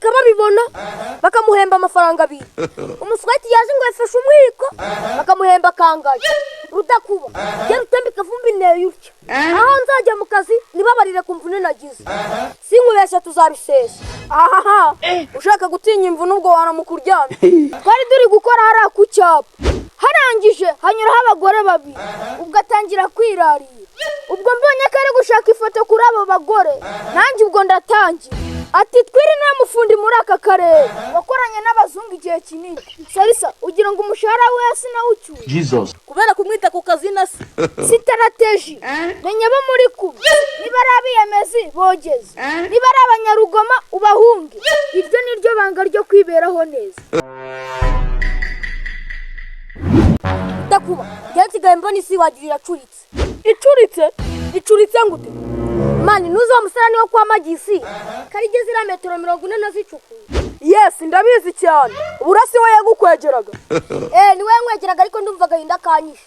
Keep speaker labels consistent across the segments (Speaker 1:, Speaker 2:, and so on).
Speaker 1: imyigaragambyo babibona bakamuhemba amafaranga abiri. Umuswati yaje ngo yafashe umwiko bakamuhemba kangaye. Rudakuba yari utambika vumbi neyo utyo. Aho nzajya mu kazi nibabarire kumvune nagize. Sinkubeshya tuzabisesa. Aha ushaka gutinya imvu nubwo wanamukuryamye. Twari duri gukora hara ku cyapa. Harangije hanyuraho abagore babiri. Ubwo atangira kwirarira. Ubwo mbonye ko ari gushaka ifoto kuri abo bagore. Nanjye ubwo ndatangira. Ati twiri n'amufundi muri aka karere. Wakoranye n'abazungu igihe kinini. Sarisa ugira ngo umushahara we sinawucyuye.
Speaker 2: Jesus.
Speaker 1: Kubera kumwita ku kazi na sitarateji. Menya bo muri kumwe. Niba ari abiyemezi bogeze. Niba ari abanyarugoma ubahunge. Iryo ni ryo banga ryo kwiberaho neza. Dakuba yansigaye mbona isi wagirira curitse. Icuritse ngute? Mani nuzo musarani wo kwa magisi. Karigeze ira metero 40 nazicukuye. Yes, ndabizi cyane. Urasi we yagukwegeraga. Niwe nkwegeraga ariko ndumvaga inda kanyisha.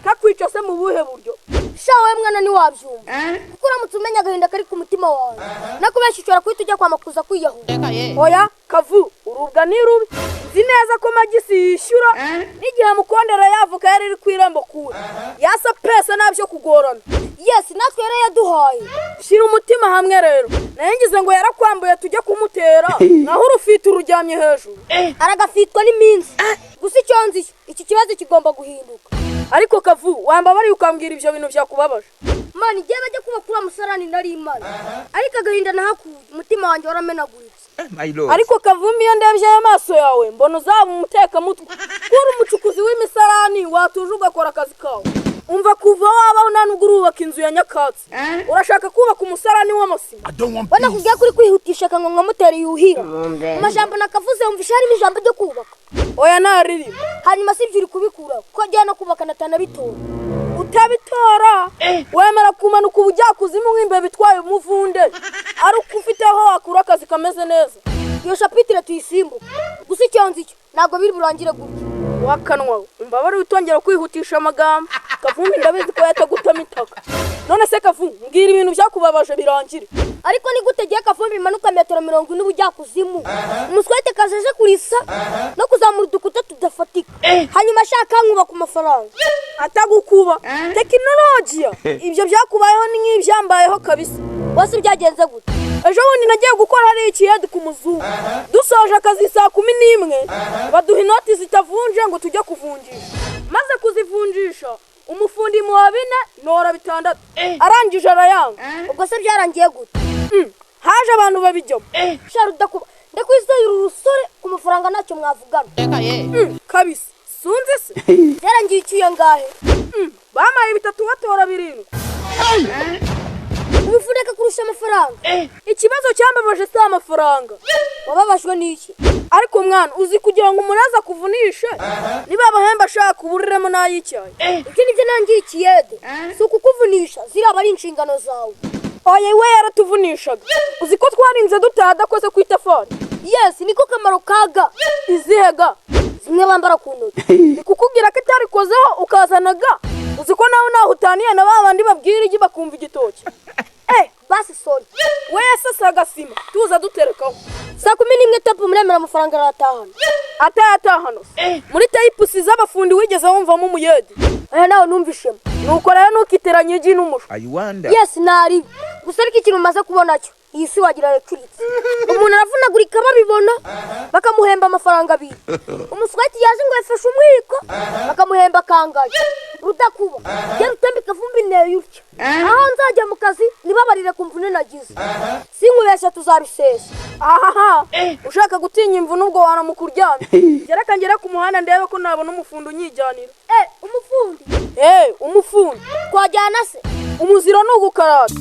Speaker 1: Kakwica se mu buhe buryo? Shawe mwana ni wabyumva. Kuko uramutse umenya agahinda kari ku mutima wawe. Nakubeshishora kwita ujya kwa makuza kwiyahura. Oya, kavu, urubwa ni rubi. Nzi neza ko magisi yishyura n'igihe mukondera yavuka yari iri kwirembo kure. Yasa pesa nabyo kugorana. Yes, natwe yari yaduhaye. Shira umutima hamwe rero. Nayengize ngo yarakwambuye tujye kumutera. Naho urufite ururyamye hejuru. Aragafitwa n'iminsi. Gusa icyonzi iki kibazo kigomba guhinduka. Ariko kavu wamba bari ukambwira ibyo bintu byakubabaje. Mani igihe bajya kuba kuri amusarani nari imana. Ariko agahinda nahakuye umutima wanjye waramenaguritse. Ariko kavumbi iyo ndebye amaso yawe mbona uzaba umuteka mutwe. Kuri umucukuzi w'imisarani watuje ugakora akazi kawe. Umva kuva wabaho nanugurubaka inzu ya nyakatsi. Urashaka kubaka umusarani w'amasima. Bana kugiye kuri kwihutisha kango nkamutera yuhira. Amajambo nakavuze umvisha hari ijambo ryo kubaka. Oya nariri. Hanyuma sivyo uri kubikura ko ajya no kubaka natana bitora. Utabitora wemera kumanuka ubujya kuzimu nk'imbe bitwaye umuvunde. Ari ukufiteho akura akazi kameze neza. Iyo chapitre tuyisimbuka. Gusa icyonzi icyo nago biri burangire gutya. Wakanwa umva bari utongera kwihutisha amagambo. Kavumbi ndabizi ko yatagutama itaka. None se kavu mbwira ibintu byakubabaje birangire. Ariko ni gutegeye kavumbi imanuka metero 40 n'ubujya kuzimu. Umuswete kajeje kurisa no kuzamura udukuta tudafatika. Hanyuma ashaka nkuba ku mafaranga. Atagukuba. Teknologiya. Ibyo byakubayeho ni nk'ibyambayeho kabisa. Wase byagenze gute? Ejo bundi nagiye gukora hari ikiyedi ku muzungu. Dusoje akazi saa 11 baduha inoti zitavunje ngo tujye kuvunjisha. Maze kuzivunjisha umufundi mu wabine nora 6 arangije arayanga. Ubwo se byarangiye gute? Haje abantu babijyamo. Sharudakuba ndakwisayira urusore ku mafaranga nacyo mwavugana. Kabisa. Sunze se? Byarangiye ikiye ngahe? Bamaye 3 batora 7. Ubifureka kurusha amafaranga. Ikibazo cyambabaje sa amafaranga. Wababashwe n'iki? Ariko mwana uzi kugira ngo umuraza kuvunishe. Niba abahemba ashaka uburiremo nayicyaye. Iki nibyo nangiye ikiyede. Si ukukuvunisha ziraba ari inshingano zawe. Oye we yaratuvunishaga. Uzi ko twarinze dutada kose kwitafari. Yes, niko kamaro kaga. Izihega. Zimwe bambara ku ntoki. Nikukubwira ko itari kozeho ukazanaga. Uzi ko nawe nahutaniye na babandi babwira igi bakumva igitoki. Basi sorry. Wese sagasima tuza duterekaho. Saa 11 tapu muremera amafaranga aratahana. Atayatahana. Muri type z'abafundi wigeze wumvamo umuyede. Nawe numvishemo. Nuko rero nukiteranye igi n'umusho. Yes nari. Gusa ariko ikintu maze kubona cyo. Iyi si wagira recuritse. Umuntu aravunagurika babibona bakamuhemba amafaranga abiri. Umuswati yaje ngo yafashe umwiko bakamuhemba kangaye. Rudakuba yari utambika vumbi neyo utyo. Aho nzajya mu kazi nibabarire kumvune nagize. Sinkubeshya tuzabisesa. Ushaka gutinya imvu nubwo wanamukuryamye. Gereka ngera ku muhanda ndebe ko nabona umufundi unyijyanira. Umufundi? Umufundi. Twajyana se? Umuziro nugukarata.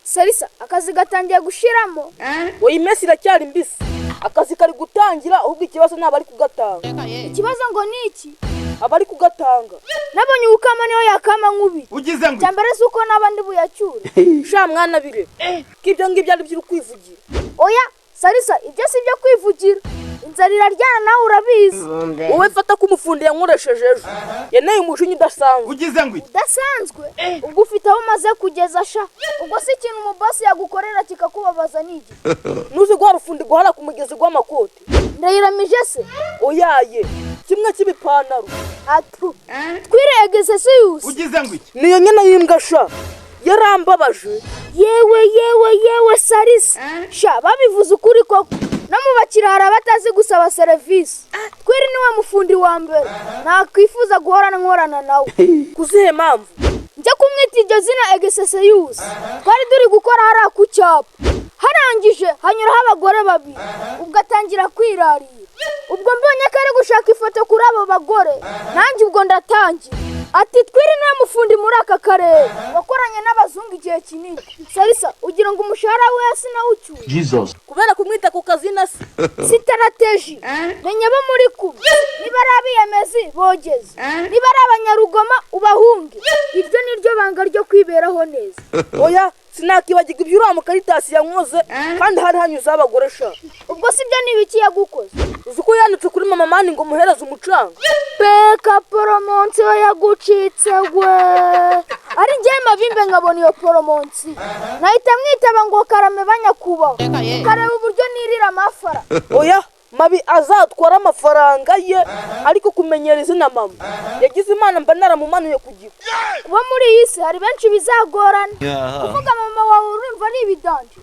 Speaker 1: Sarisa akazi gatangiye gushiramo. Oyi mesi iracyari mbisi. Akazi kari gutangira ahubwo ikibazo nabari kugatanga. Ikibazo ngo niki? Abari kugatanga. Nabonye ukama niyo yakama nkubi.
Speaker 2: Ugize ngo
Speaker 1: cyambere suko nabandi buyacyure. Sha mwana bire. Kibyo ngibyo ari byo kwivugira. Oya Sarisa ibyo si byo kwivugira. inzara ryana nawe urabizi.
Speaker 2: Wowe fata ko umufundi yankoresheje ejo yaneye umujinya udasanzwe.
Speaker 3: Ugize ngo
Speaker 1: Udasanzwe ubwo ufite aho umaze kugeza sha. Ubwo si ikintu umubosi yagukorera kikakubabaza n'iki.
Speaker 2: Nuzi guhara ufundi guhara ku mugezi gw'amakoti.
Speaker 1: Ndayiramije se
Speaker 2: Oyaye kimwe cy'ibipantaro.
Speaker 1: atu twirege se yusi.
Speaker 3: ugize ngo iki?
Speaker 2: Niyo nyene yimbwa sha yarambabaje.
Speaker 1: Yewe Sarisa sha babivuze ukuri koko no mu bakirara batazi gusaba serivisi. Twiri niwe mufundi wa mbere nakwifuza guhorana nkorana nawe.
Speaker 2: Kuzihe mpamvu
Speaker 1: Njya kumwita iryo zina egeseseyusi. Twari duri gukora hariya ku cyapa, harangije hanyuraho abagore babiri, ubwo atangira kwirarira. Ubwo mbonye ko ari gushaka ifoto kuri abo bagore, nanjye ubwo ndatangira ati twiri niwe mufundi muri aka karere wakoranye n'abazungu igihe kinini. Sarisa ugira ngo umushahara we yasi nawucyuye
Speaker 3: Jesus.
Speaker 2: kubera kumwita ku kazina se.
Speaker 1: Sitarateji menya bo muri kumwe, niba ari abiyemezi bogeze, niba ari abanyarugoma ubahunge. Iryo ni ryo banga ryo kwiberaho neza.
Speaker 2: Oya sinakibagirwa ibyo uriya mukaritasi yankoze kandi hari hanyuze abagore sha.
Speaker 1: Ubwo sibyo nibiki yagukoze?
Speaker 2: Uzi ko yanutse kuri mama mani ngo muhereze umucanga.
Speaker 1: Peka poromonsi yagucitse we. Ari njye mabimbe nkabona iyo poromonsi, nahita mwitaba ngo karame banyakubaho kareba uburyo nirira amafara.
Speaker 2: Oya mabi azatwara amafaranga ye ariko kumenyera izina mama yagize imana mba naramumanuye ku giko.
Speaker 1: Kuba muri iyi si hari benshi bizagorana kuvuga mama wawe urumva ni ibidanje.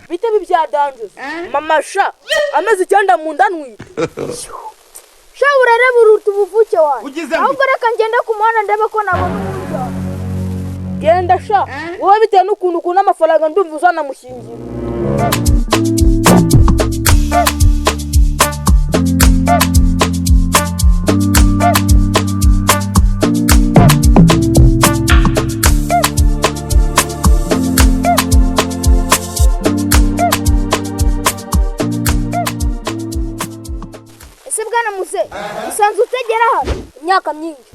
Speaker 2: Bite bibyadanje mama sha ameze icyanda mu nda ntwite.
Speaker 1: Sha urareba uruta ubuvuke wawe.
Speaker 3: Ugize ngo
Speaker 1: Ahubwo reka ngende ku muhanda ndebe ko nabona uburyo.
Speaker 2: Genda sha wowe bitewe n'ukuntu ukunda amafaranga ndumva uzanamushingira.
Speaker 1: Ese bwana muze usanzwe utegera hano imyaka myinshi,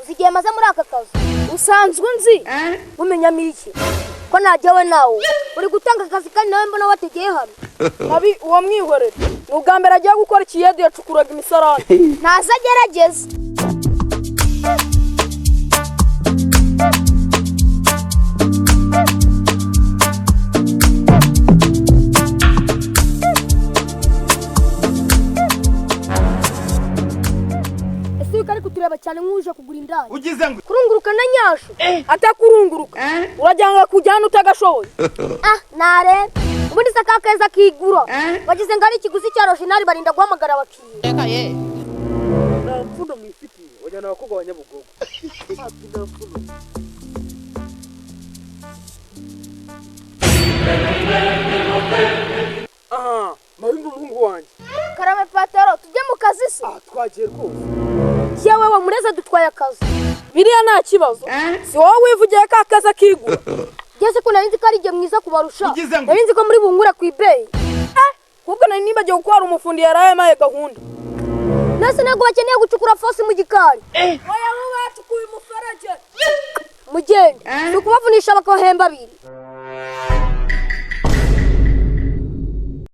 Speaker 1: uzigiye maze muri aka kazi usanzwe nzi mumenya miki ko najyawe nawe uri gutanga akazi kandi nawe mbona wategeye hano.
Speaker 2: Mabi uwo mwihorere ubwa mbere agiye gukora ikiyede yacukuraga imisarani.
Speaker 1: Naza agerageza. Kutureba cyane nk'uje kugura indaya.
Speaker 3: Ugize ngo
Speaker 1: Kurunguruka na nyasho.
Speaker 2: Atakurunguruka urajyanga kujyana utagashoboye.
Speaker 1: Nare ubundi saka keza kigura bagize ngo ari ikiguzi cya rojinari barinda guhamagara abakiriya.
Speaker 3: Nafundo mwifiti wajyana abakobwa abanyabugogo.
Speaker 2: Aha maringo umuhungu wanjye.
Speaker 1: Karame patero tujye mu kazi se.
Speaker 2: Twagiye rwose.
Speaker 1: Yewe wamureze dutwaye akazi.
Speaker 2: Biriya nta kibazo. Si wowe wivugiye ko akaza kigura.
Speaker 1: Gese ko narinzi ko ari igihe mwiza kubarusha.
Speaker 3: Ugize ngo
Speaker 1: Narinzi ko muri bungura ku ibeyi.
Speaker 2: Kubwo nari nibagiye gukora umufundi yaraye maye gahunda.
Speaker 1: Nase ntabwo bakeneye gucukura fosi mu gikari.
Speaker 2: Oya wowe bacukuye umuferege.
Speaker 1: Mugende. Nukubavunisha bakahemba abiri.